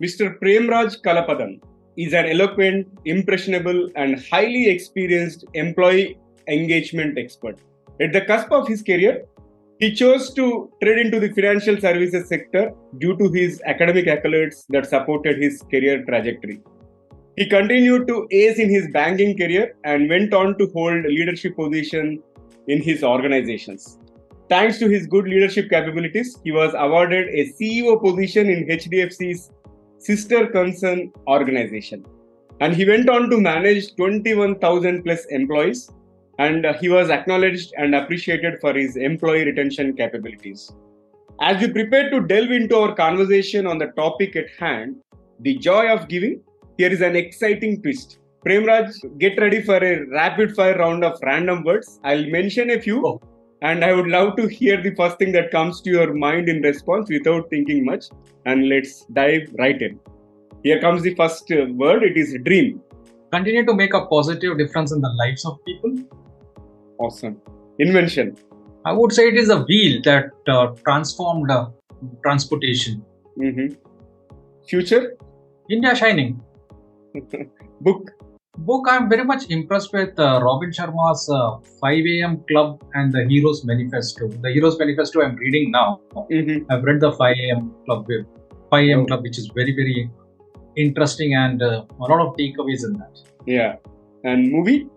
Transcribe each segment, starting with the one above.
Mr. Premraj Kalapadam is an eloquent, impressionable, and highly experienced employee engagement expert. At the cusp of his career, he chose to tread into the financial services sector due to his academic accolades that supported his career trajectory. He continued to ace in his banking career and went on to hold leadership positions in his organizations. Thanks to his good leadership capabilities, he was awarded a CEO position in HDFC's sister concern organization. And he went on to manage 21,000 plus employees, and he was acknowledged and appreciated for his employee retention capabilities. As we prepare to delve into our conversation on the topic at hand, the joy of giving, here is an exciting twist. Premraj, get ready for a rapid fire round of random words. I'll mention a few, and I would love to hear the first thing that comes to your mind in response without thinking much. And let's dive right in. Here comes the first word. It is dream. Continue to make a positive difference in the lives of people. Awesome. Invention. I would say it is a wheel that transformed transportation. Future. India shining. Book. I'm very much impressed with Robin Sharma's 5 a.m. Club and the Heroes Manifesto. The Heroes Manifesto I'm reading now. I've read the 5 a.m. Club, which is very, very interesting, and a lot of takeaways in that. Yeah. And movie?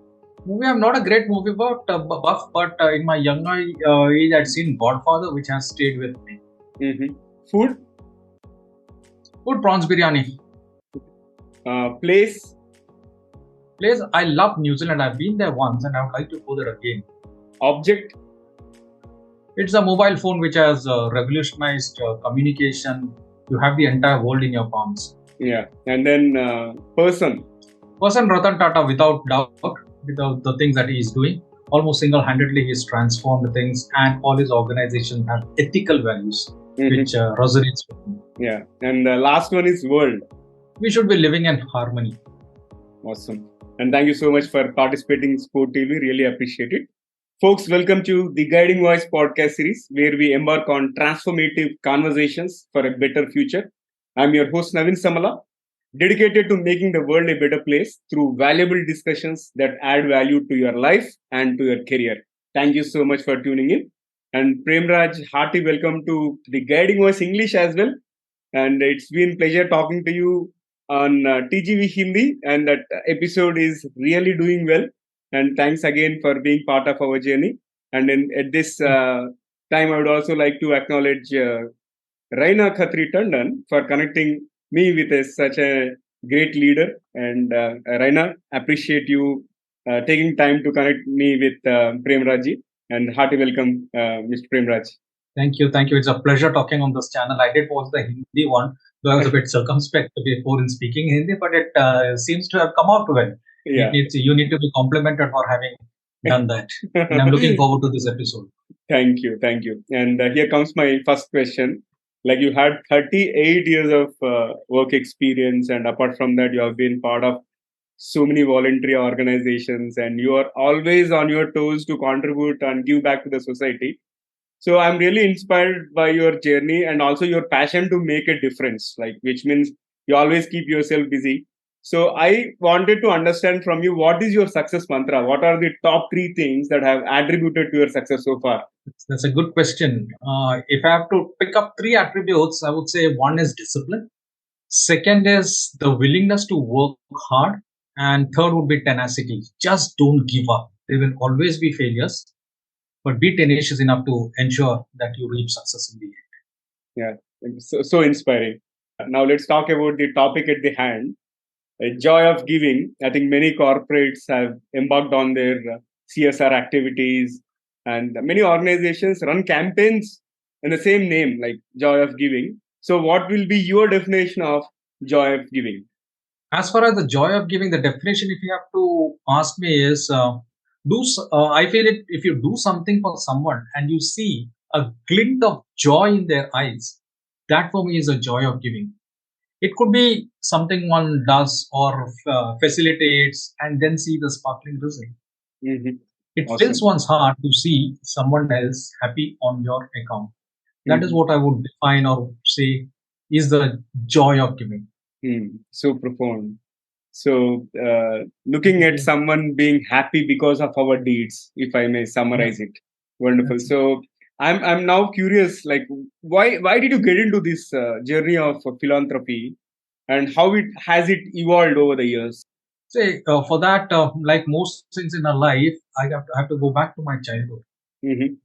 I'm not a great movie buff, but in my younger age, I'd seen Godfather, which has stayed with me. Food, prawns biryani. Place, I love New Zealand. I've been there once and I would like to go there again. Object, it's a mobile phone which has revolutionized communication. You have the entire world in your palms. Yeah. And then person, Ratan Tata, without doubt, without the things that he is doing, almost single-handedly he's transformed things, and all his organizations have ethical values which resonates with me. Yeah. And the last one is world. We should be living in harmony. Awesome. And thank you so much for participating sportively. Really appreciate it. Folks, welcome to the Guiding Voice podcast series, where we embark on transformative conversations for a better future. I'm your host, Navin Samala, dedicated to making the world a better place through valuable discussions that add value to your life and to your career. Thank you so much for tuning in. And Premraj, hearty welcome to the Guiding Voice English as well. And it's been a pleasure talking to you on TGV Hindi, and that episode is really doing well. And thanks again for being part of our journey. And then at this time, I would also like to acknowledge Raina Khatri Tandon for connecting me with such a great leader. And Raina, appreciate you taking time to connect me with Premrajji. And hearty welcome, Mr. Premraj. Thank you. It's a pleasure talking on this channel. I did watch the Hindi one, though I was a bit circumspect before in speaking Hindi, but it seems to have come out well. Yeah. You need to be complimented for having done that. And I'm looking forward to this episode. Thank you. And here comes my first question. Like, you had 38 years of work experience, and apart from that, you have been part of so many voluntary organizations, and you are always on your toes to contribute and give back to the society. So I'm really inspired by your journey and also your passion to make a difference, which means you always keep yourself busy. So I wanted to understand from you, what is your success mantra? What are the top 3 things that have attributed to your success so far? That's a good question. If I have to pick up 3 attributes, I would say 1 is discipline. Second is the willingness to work hard. And third would be tenacity. Just don't give up. There will always be failures, but be tenacious enough to ensure that you reach success in the end. Yeah, so inspiring. Now let's talk about the topic at the hand. Joy of giving. I think many corporates have embarked on their CSR activities, and many organizations run campaigns in the same name, like Joy of Giving. So what will be your definition of joy of giving? As far as the joy of giving, the definition, if you have to ask me, is I feel it if you do something for someone and you see a glint of joy in their eyes, that for me is a joy of giving. It could be something one does or facilitates and then see the sparkling result. It fills one's heart to see someone else happy on your account. That is what I would define or say is the joy of giving. So profound. So, looking at someone being happy because of our deeds, if I may summarize it, wonderful. That's it. So, I'm now curious, like, why did you get into this journey of philanthropy, and how it has it evolved over the years? Say, for that, like most things in our life, I have to go back to my childhood. Mm-hmm.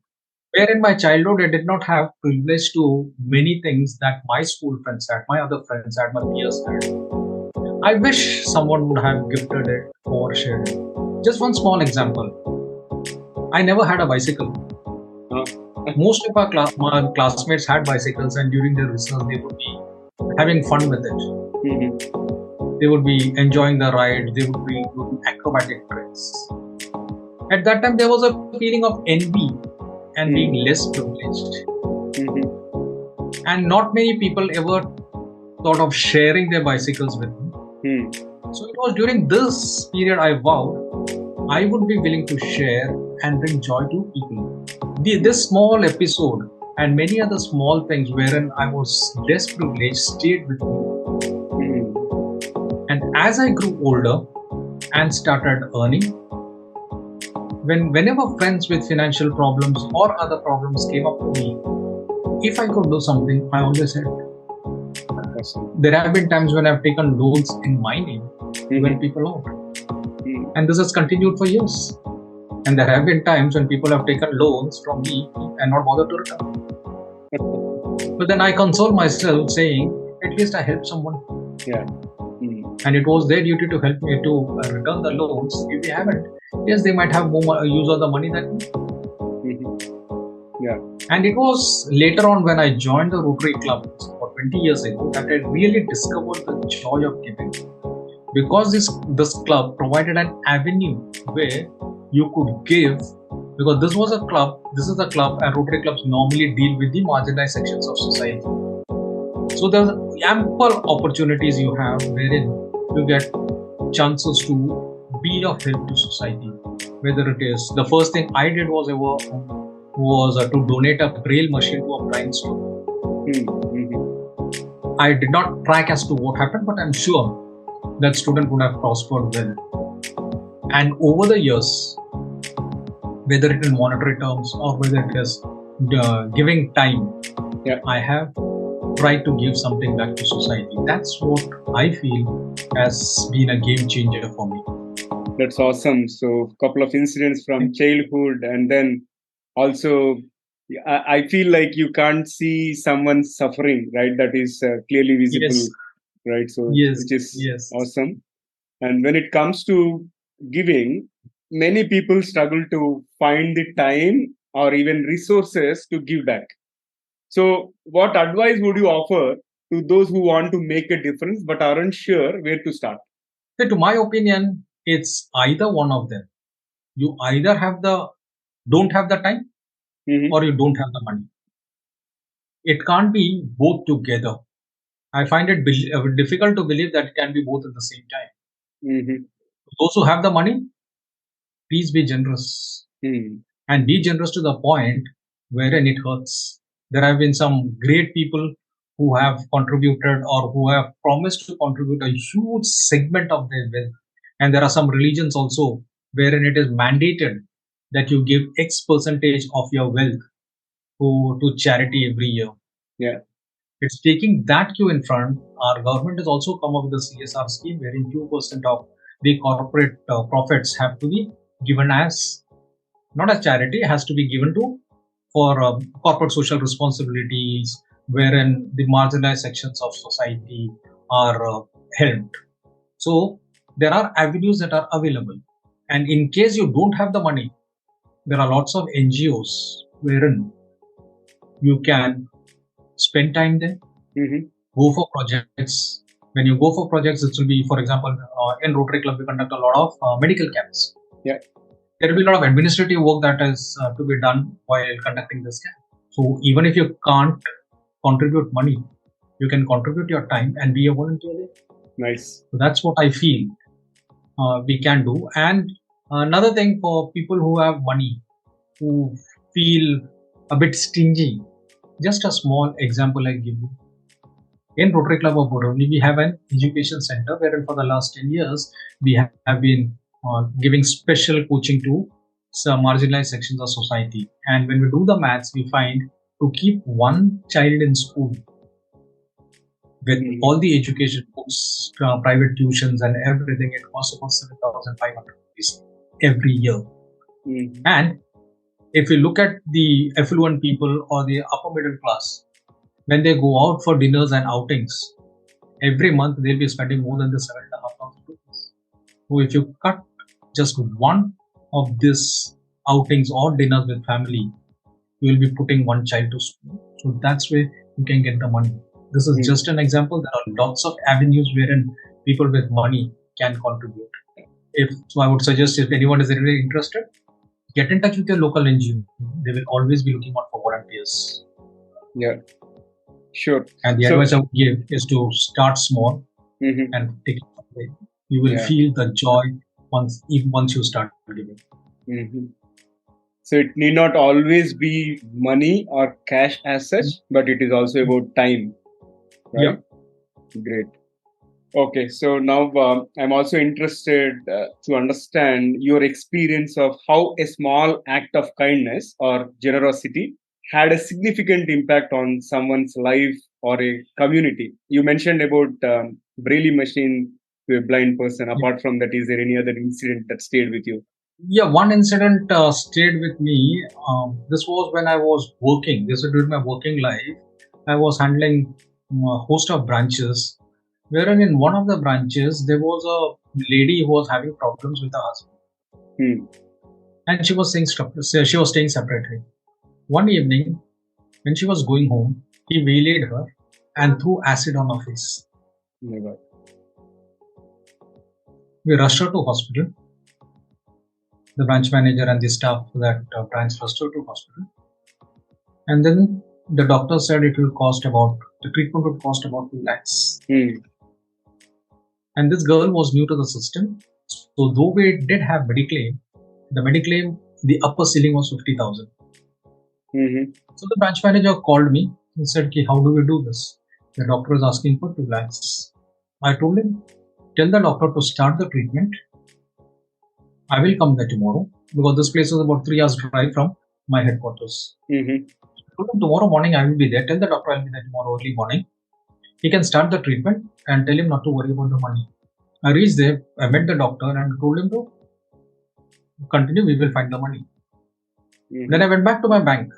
Where in my childhood, I did not have privilege to many things that my school friends had, my other friends had, my peers had. I wish someone would have gifted it or shared it. Just one small example. I never had a bicycle. Most of my classmates had bicycles, and during their research, they would be having fun with it. Mm-hmm. They would be enjoying the ride. They would be doing acrobatic tricks. At that time, there was a feeling of envy and being less privileged. Mm-hmm. And not many people ever thought of sharing their bicycles with me. So it was during this period I vowed I would be willing to share and bring joy to people. This small episode and many other small things wherein I was less privileged stayed with me. And as I grew older and started earning, whenever friends with financial problems or other problems came up to me, if I could do something, I always said. There have been times when I've taken loans in my name to help people out. And this has continued for years. And there have been times when people have taken loans from me and not bothered to return. But then I console myself saying, at least I helped someone. Yeah. And it was their duty to help me to return the loans. If they haven't, yes, they might have more use of the money than me. Yeah. And it was later on when I joined the Rotary Club 20 years ago that I really discovered the joy of giving, because this club provided an avenue where you could give, because this is a club and Rotary clubs normally deal with the marginalized sections of society. So there's ample opportunities you have wherein you get chances to be of help to society. Whether it is, the first thing I did was to donate a braille machine to a blind student. I did not track as to what happened, but I'm sure that student would have prospered well. And over the years, whether it in monetary terms or whether it is giving time, I have tried to give something back to society. That's what I feel has been a game changer for me. That's awesome. So, a couple of incidents from childhood, and then also I feel like you can't see someone suffering, right? That is clearly visible, right? So, which is awesome. And when it comes to giving, many people struggle to find the time or even resources to give back. So, what advice would you offer to those who want to make a difference but aren't sure where to start? So, to my opinion, it's either one of them. You either don't have the time, or you don't have the money. It can't be both together. I find it difficult to believe that it can be both at the same time. Those who have the money, please be generous. And be generous to the point wherein it hurts. There have been some great people who have contributed or who have promised to contribute a huge segment of their wealth. And there are some religions also wherein it is mandated that you give X percentage of your wealth to charity every year. Yeah. It's taking that cue in front. Our government has also come up with a CSR scheme wherein 2% of the corporate profits have to be given as, not as charity, has to be given for corporate social responsibilities, wherein the marginalized sections of society are helped. So there are avenues that are available. And in case you don't have the money, there are lots of NGOs wherein you can spend time there, go for projects. When you go for projects, it will be, for example, in Rotary Club, we conduct a lot of medical camps. Yeah. There will be a lot of administrative work that is to be done while conducting this camp. So even if you can't contribute money, you can contribute your time and be a volunteer there. Nice. So that's what I feel we can do. And another thing for people who have money, who feel a bit stingy, just a small example I give you. In Rotary Club of Borivali, we have an education center wherein for the last 10 years we have been giving special coaching to some marginalized sections of society. And when we do the maths, we find to keep one child in school with all the education books, private tuitions, and everything, it costs about 7,500 rupees every year. And if you look at the affluent people or the upper middle class, when they go out for dinners and outings, every month they'll be spending more than the 7,500 rupees. So if you cut just one of these outings or dinners with family, you will be putting one child to school. So that's where you can get the money. This is just an example. There are lots of avenues wherein people with money can contribute. So I would suggest if anyone is really interested, get in touch with your local NGO. They will always be looking out for volunteers. Yeah, sure. And the advice I would give is to start small and take it away. You will feel the joy once you start giving. So it need not always be money or cash as such, but it is also about time. Right? Yeah. Great. Okay, so now I'm also interested to understand your experience of how a small act of kindness or generosity had a significant impact on someone's life or a community. You mentioned about Braille machine to a blind person. Apart from that, is there any other incident that stayed with you? Yeah, one incident stayed with me. This was when I was working. This was during my working life. I was handling a host of branches, wherein in one of the branches there was a lady who was having problems with her husband, and she was staying separately. One evening, when she was going home, he waylaid her and threw acid on her face. Oh my God. We rushed her to hospital. The branch manager and the staff that branch rushed her to hospital, and then the doctor said the treatment would cost about 2 lakhs. And this girl was new to the system. So though we did have Mediclaim, the upper ceiling was 50,000. So the branch manager called me and said, how do we do this? The doctor is asking for 2 lakhs. I told him, tell the doctor to start the treatment. I will come there tomorrow because this place is about 3 hours drive from my headquarters. Tomorrow morning I will be there. Tell the doctor I will be there tomorrow early morning. He can start the treatment and tell him not to worry about the money. I reached there, I met the doctor and told him to continue, we will find the money. Then I went back to my bank.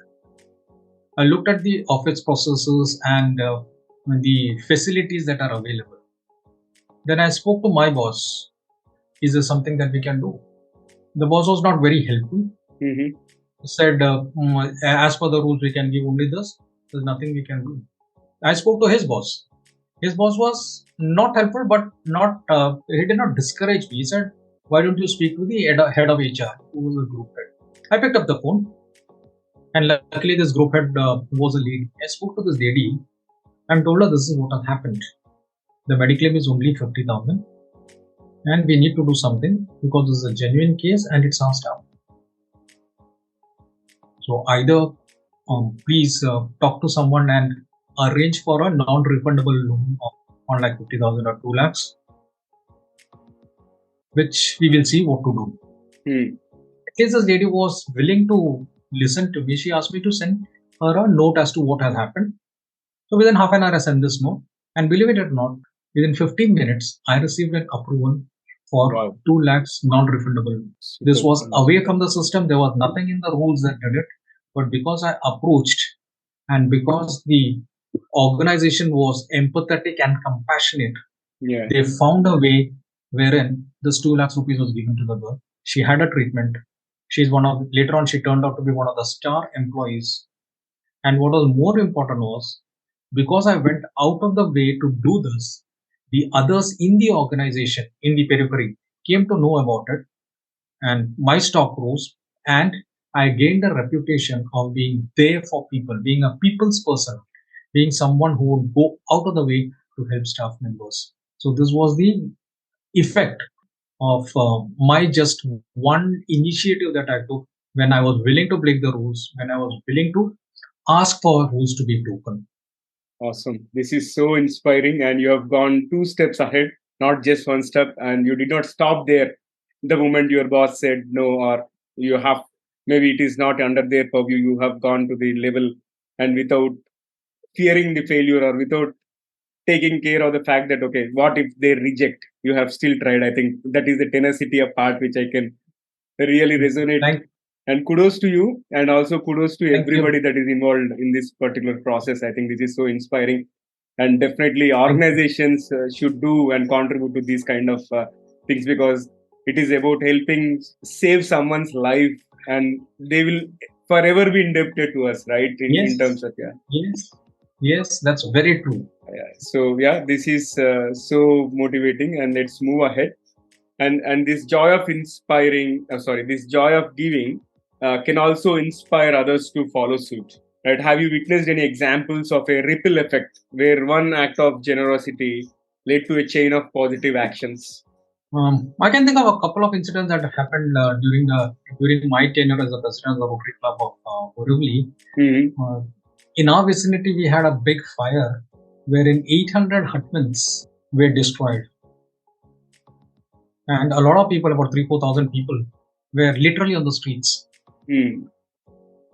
I looked at the office processes and the facilities that are available. Then I spoke to my boss. Is there something that we can do? The boss was not very helpful. He said, as per the rules, we can give only this. There's nothing we can do. I spoke to his boss. His boss was not helpful, but he did not discourage me. He said, why don't you speak to the head of HR, who was the group head? I picked up the phone, and luckily this group head was a lady. I spoke to this lady and told her this is what has happened. The Mediclaim is only 50,000, and we need to do something because this is a genuine case and it's our staff. So either please talk to someone and arrange for a non-refundable loan of on like 50,000 or 2 lakhs, which we will see what to do. At least this lady was willing to listen to me. She asked me to send her a note as to what has happened. So within half an hour I sent this note, and believe it or not, within 15 minutes I received an approval for 2 lakhs non-refundable. This was away from the system. There was nothing in the rules that did it, but because I approached and because the organization was empathetic and compassionate, they found a way wherein this 2 lakhs rupees was given to the girl. She had a treatment. Later on she turned out to be one of the star employees. And what was more important was, because I went out of the way to do this, the others in the organization, in the periphery, came to know about it, and my stock rose, and I gained a reputation of being there for people, being a people's person, being someone who would go out of the way to help staff members. So this was the effect of my just one initiative that I took when I was willing to break the rules, when I was willing to ask for rules to be broken. Awesome. This is so inspiring, and you have gone two steps ahead, not just one step, and you did not stop there. The moment your boss said no, or you have maybe it is not under their purview, you have gone to the level and without fearing the failure or without taking care of the fact that okay, what if they reject? You have still tried. I think that is the tenacity of heart which I can really resonate. Thank, And kudos to you, and also kudos to thank you, everybody that is involved in this particular process. I think this is so inspiring, and definitely thank you. organizations should do and contribute to these kind of things, because it is about helping save someone's life, and they will forever be indebted to us, right? In Yes, terms of yeah. yes, yes. That's very true. Yeah. So yeah, this is so motivating, and let's move ahead. And this joy of inspiring, this joy of giving can also inspire others to follow suit. Right? Have you witnessed any examples of a ripple effect where one act of generosity led to a chain of positive actions? I can think of a couple of incidents that happened during my tenure as a president of the Rotary Club of Borivali. Mm-hmm. In our vicinity, we had a big fire wherein 800 hutments were destroyed, and a lot of people, about 3-4 thousand people, were literally on the streets. Mm.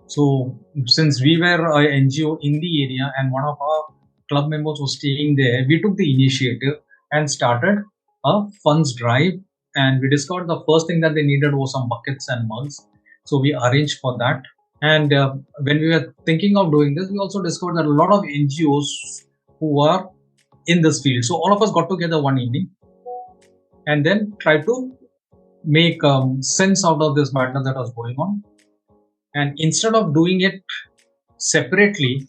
So, since we were an NGO in the area and one of our club members was staying there, we took the initiative and started a funds drive. And we discovered the first thing that they needed was some buckets and mugs. So, we arranged for that. And when we were thinking of doing this, we also discovered that a lot of NGOs who are in this field. So, all of us got together one evening and then tried to make sense out of this matter that was going on. And instead of doing it separately,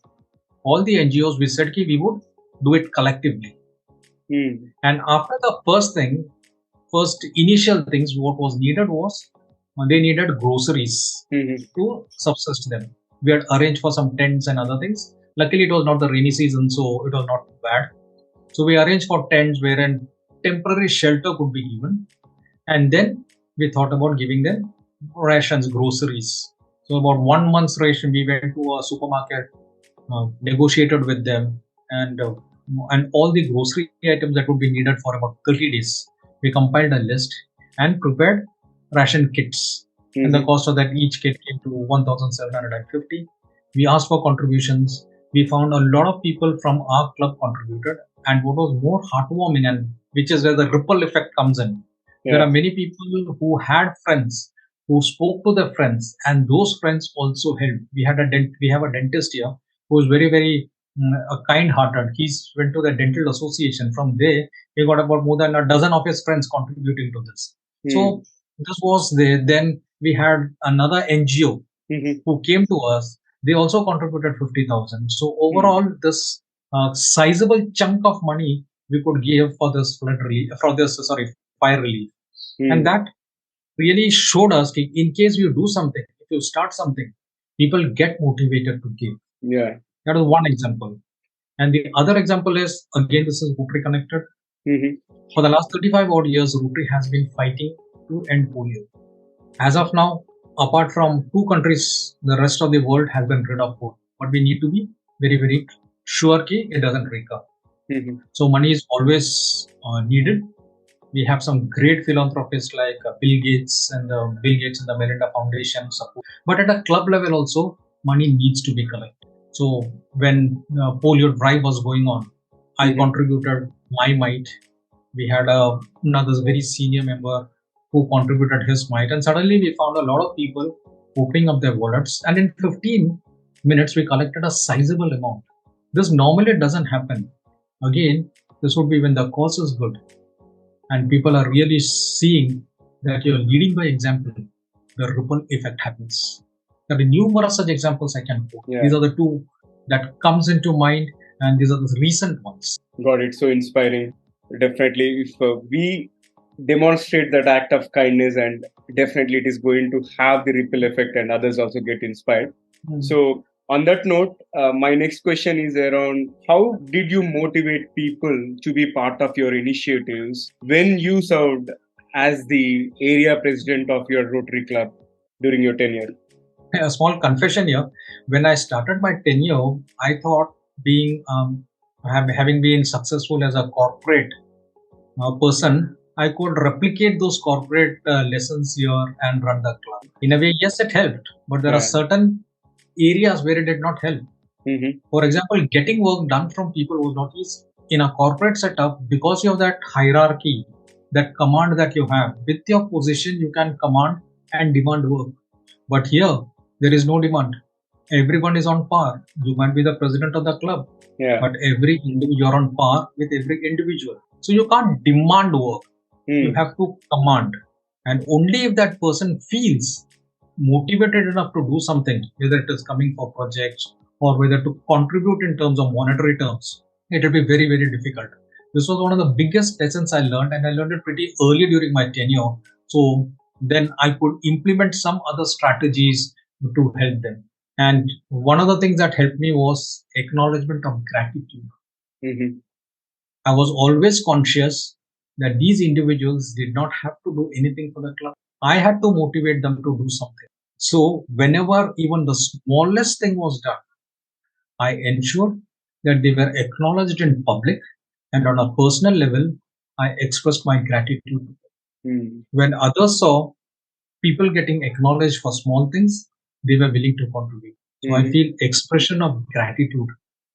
all the NGOs, we said we would do it collectively. Mm. And after the first initial things, what was needed was they needed groceries Mm-hmm. to subsist them. We had arranged for some tents and other things. Luckily, it was not the rainy season, so it was not bad. So we arranged for tents wherein temporary shelter could be given. And then we thought about giving them rations, groceries. So about 1 month's ration, we went to a supermarket, negotiated with them, and all the grocery items that would be needed for about 30 days. We compiled a list and prepared ration kits. Mm-hmm. And the cost of that each kit came to 1,750. We asked for contributions. We found a lot of people from our club contributed. And what was more heartwarming, and which is where the ripple effect comes in, Yeah. there are many people who had friends who spoke to their friends, and those friends also helped. We have a dentist here who is very kind-hearted. He went to the dental association. From there, he got about more than a dozen of his friends contributing to this. Mm. So this was there. Then we had another NGO Mm-hmm. who came to us. They also contributed 50,000. So overall, this sizable chunk of money we could give for this fire relief. Mm. And that really showed us that in case you do something, if you start something, people get motivated to give. Yeah. That is one example. And the other example is, again, this is Rotary connected. Mm-hmm. For the last 35 odd years, Rotary has been fighting to end polio. As of now, apart from 2 countries, the rest of the world has been rid of polio. But we need to be very sure that it doesn't recur. Mm-hmm. So money is always needed. We have some great philanthropists like Bill Gates and the Melinda Foundation support. But at a club level also, money needs to be collected. So when polio drive was going on, I Mm-hmm. contributed my mite. We had another very senior member who contributed his mite, and suddenly we found a lot of people opening up their wallets. And in 15 minutes, we collected a sizable amount. This normally doesn't happen. Again, this would be when the cause is good and people are really seeing that you're leading by example, the ripple effect happens. There are numerous such examples I can quote. Yeah. These are the two that comes into mind, and these are the recent ones. Got it. So inspiring. Definitely, if we demonstrate that act of kindness, and definitely it is going to have the ripple effect, and others also get inspired. So on that note, my next question is around how did you motivate people to be part of your initiatives when you served as the area president of your Rotary Club during your tenure? A small confession here. When I started my tenure, I thought being having been successful as a corporate person, I could replicate those corporate lessons here and run the club. In a way, yes, it helped, but there are Yeah. certain areas where it did not help. Mm-hmm. For example, getting work done from people was not easy. In a corporate setup, because you have that hierarchy, that command that you have, with your position, you can command and demand work. But here, there is no demand. Everyone is on par. You might be the president of the club, Yeah. but you're on par with every individual. So you can't demand work. You have to command. And only if that person feels motivated enough to do something, whether it is coming for projects or whether to contribute in terms of monetary terms, it will be very, very difficult. This was one of the biggest lessons I learned, and I learned it pretty early during my tenure. So then I could implement some other strategies to help them. And one of the things that helped me was acknowledgement of gratitude. Mm-hmm. I was always conscious that these individuals did not have to do anything for the club. I had to motivate them to do something. So, whenever even the smallest thing was done, I ensured that they were acknowledged in public, and on a personal level, I expressed my gratitude. When others saw people getting acknowledged for small things, they were willing to contribute. So I feel expression of gratitude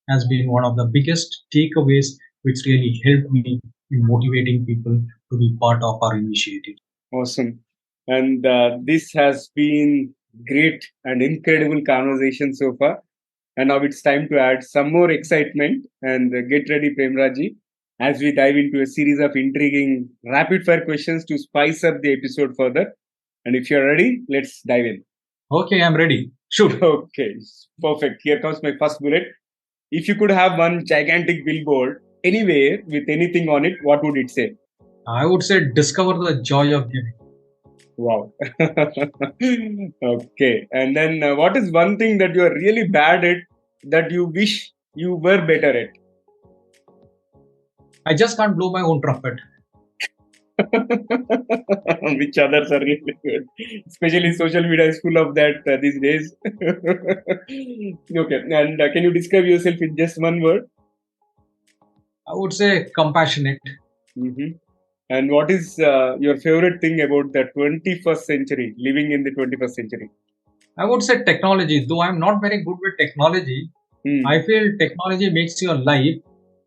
has been one of the biggest takeaways which really helped me in motivating people to be part of our initiative. Awesome. And this has been great and incredible conversation so far. And now it's time to add some more excitement and get ready, Premraji, as we dive into a series of intriguing rapid fire questions to spice up the episode further. And if you're ready, let's dive in. Okay, I'm ready. Shoot. Okay, perfect. Here comes my first bullet. If you could have one gigantic billboard anywhere with anything on it, what would it say? I would say discover the joy of giving. Wow. Okay. And then what is one thing that you are really bad at that you wish you were better at? I just can't blow my own trumpet. Which others are really good. Especially social media is full of that these days. Okay. And can you describe yourself in just one word? I would say compassionate. Mm-hmm. And what is your favorite thing about the 21st century, living in the 21st century? I would say technology. Though I'm not very good with technology, I feel technology makes your life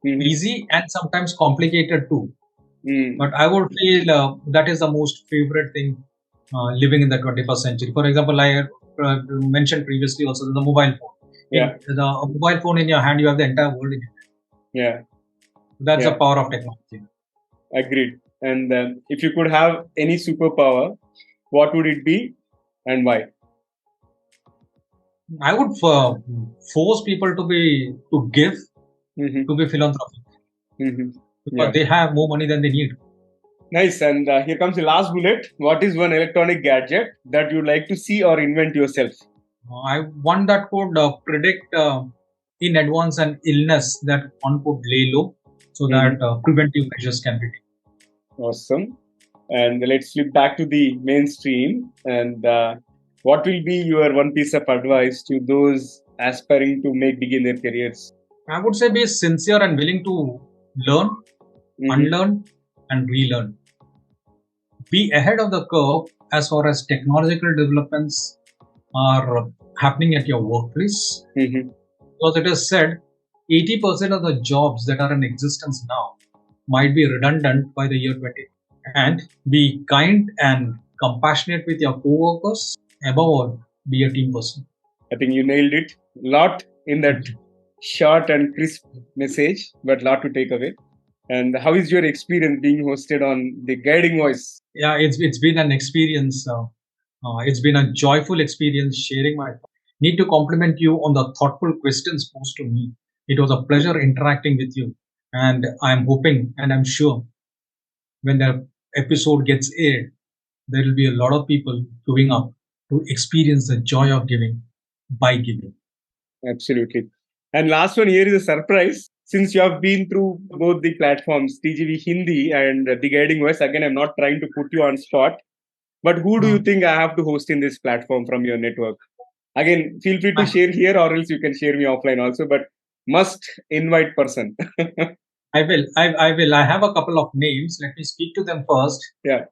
easy and sometimes complicated too. But I would feel that is the most favorite thing living in the 21st century. For example, I mentioned previously also the mobile phone. Yeah. The mobile phone in your hand, you have the entire world in your hand. Yeah. That's the power of technology. Agreed. And if you could have any superpower, what would it be and why? I would force people to give, to be philanthropic, because they have more money than they need. Nice. And here comes the last bullet. What is one electronic gadget that you'd like to see or invent yourself? One that could predict in advance an illness that one could lay low, so that preventive measures can be taken. Awesome. And let's flip back to the mainstream. And what will be your one piece of advice to those aspiring to begin their careers? I would say be sincere and willing to learn, unlearn, and relearn. Be ahead of the curve as far as technological developments are happening at your workplace. Because it is said 80% of the jobs that are in existence now might be redundant by the year 20. And be kind and compassionate with your co-workers. Above all, be a team person. I think you nailed it. Lot in that short and crisp message, but lot to take away. And how is your experience being hosted on the Guiding Voice? Yeah, it's been an experience. It's been a joyful experience sharing my thoughts. Need to compliment you on the thoughtful questions posed to me. It was a pleasure interacting with you, and I'm hoping and I'm sure when the episode gets aired, there will be a lot of people queuing up to experience the joy of giving by giving. Absolutely. And last one here is a surprise. Since you have been through both the platforms, TGV Hindi and the Guiding Voice, again, I'm not trying to put you on spot, but who do you think I have to host in this platform from your network? Again, feel free to share here or else you can share me offline also. But must invite person. I will. I will. I have a couple of names. Let me speak to them first Yeah,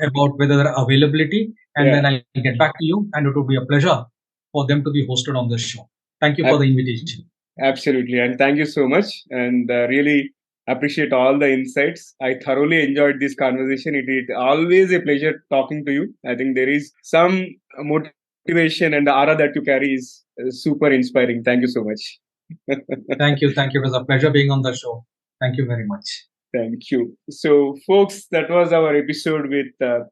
about whether their availability, and yeah, then I'll get back to you. And it would be a pleasure for them to be hosted on this show. Thank you for ab- the invitation. absolutely. And thank you so much. And really appreciate all the insights. I thoroughly enjoyed this conversation. It is always a pleasure talking to you. I think there is some motivation, and the aura that you carry is super inspiring. Thank you so much. Thank you. Thank you. It was a pleasure being on the show. Thank you very much. Thank you. So, folks, that was our episode with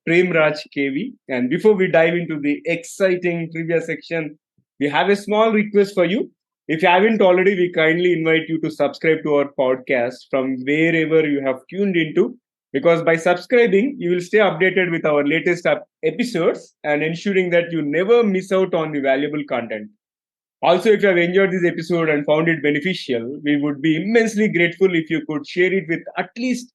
Premraj KV. And before we dive into the exciting trivia section, we have a small request for you. If you haven't already, we kindly invite you to subscribe to our podcast from wherever you have tuned into. Because by subscribing, you will stay updated with our latest episodes and ensuring that you never miss out on the valuable content. Also, if you have enjoyed this episode and found it beneficial, we would be immensely grateful if you could share it with at least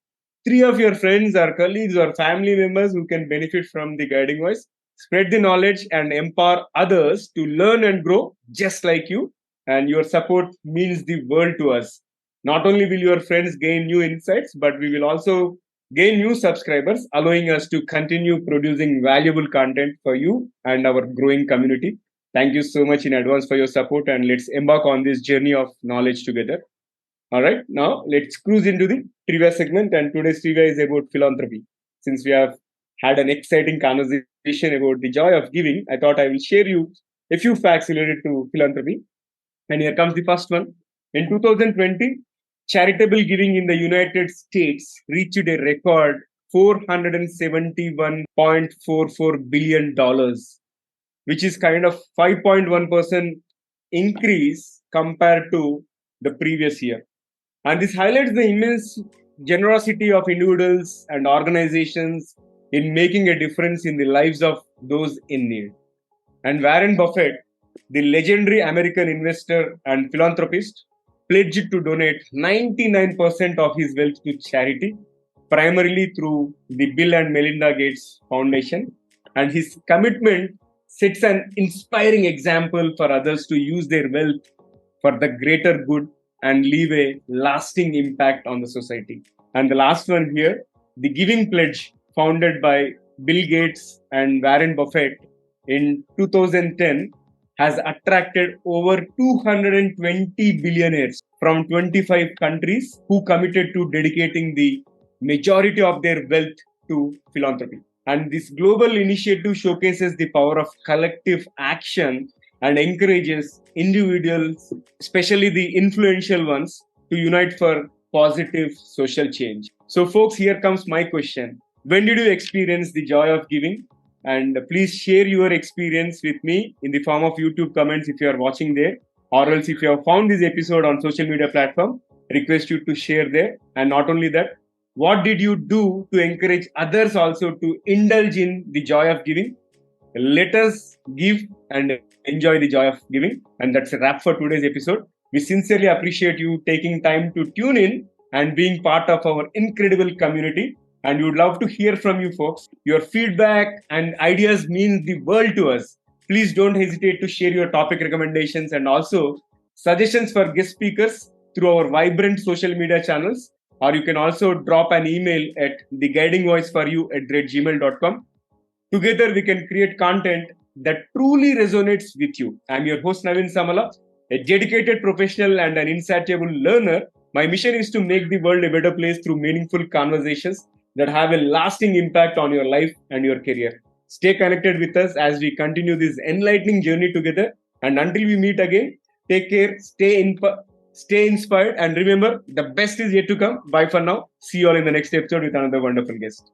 three of your friends or colleagues or family members who can benefit from the guiding voice. Spread the knowledge and empower others to learn and grow just like you. And your support means the world to us. Not only will your friends gain new insights, but we will also gain new subscribers, allowing us to continue producing valuable content for you and our growing community. Thank you so much in advance for your support, and let's embark on this journey of knowledge together. All right, now let's cruise into the trivia segment. And today's trivia is about philanthropy. Since we have had an exciting conversation about the joy of giving, I thought I will share you a few facts related to philanthropy. And here comes the first one. In 2020, charitable giving in the United States reached a record $471.44 billion, which is kind of 5.1% increase compared to the previous year. And this highlights the immense generosity of individuals and organizations in making a difference in the lives of those in need. And Warren Buffett, the legendary American investor and philanthropist, pledged to donate 99% of his wealth to charity, primarily through the Bill and Melinda Gates Foundation. And his commitment sets an inspiring example for others to use their wealth for the greater good and leave a lasting impact on the society. And the last one here, the Giving Pledge, founded by Bill Gates and Warren Buffett in 2010, has attracted over 220 billionaires from 25 countries who committed to dedicating the majority of their wealth to philanthropy. And this global initiative showcases the power of collective action and encourages individuals, especially the influential ones, to unite for positive social change. So, folks, here comes my question. When did you experience the joy of giving? And please share your experience with me in the form of YouTube comments if you are watching there, or else if you have found this episode on social media platform, request you to share there. And not only that, what did you do to encourage others also to indulge in the joy of giving? Let us give and enjoy the joy of giving. And that's a wrap for today's episode. We sincerely appreciate you taking time to tune in and being part of our incredible community. And we would love to hear from you folks. Your feedback and ideas mean the world to us. Please don't hesitate to share your topic recommendations and also suggestions for guest speakers through our vibrant social media channels. Or you can also drop an email at theguidingvoiceforyou@gmail.com. Together, we can create content that truly resonates with you. I'm your host, Navin Samala, a dedicated professional and an insatiable learner. My mission is to make the world a better place through meaningful conversations that have a lasting impact on your life and your career. Stay connected with us as we continue this enlightening journey together. And until we meet again, take care, stay inspired, and remember, the best is yet to come. Bye for now. See you all in the next episode with another wonderful guest.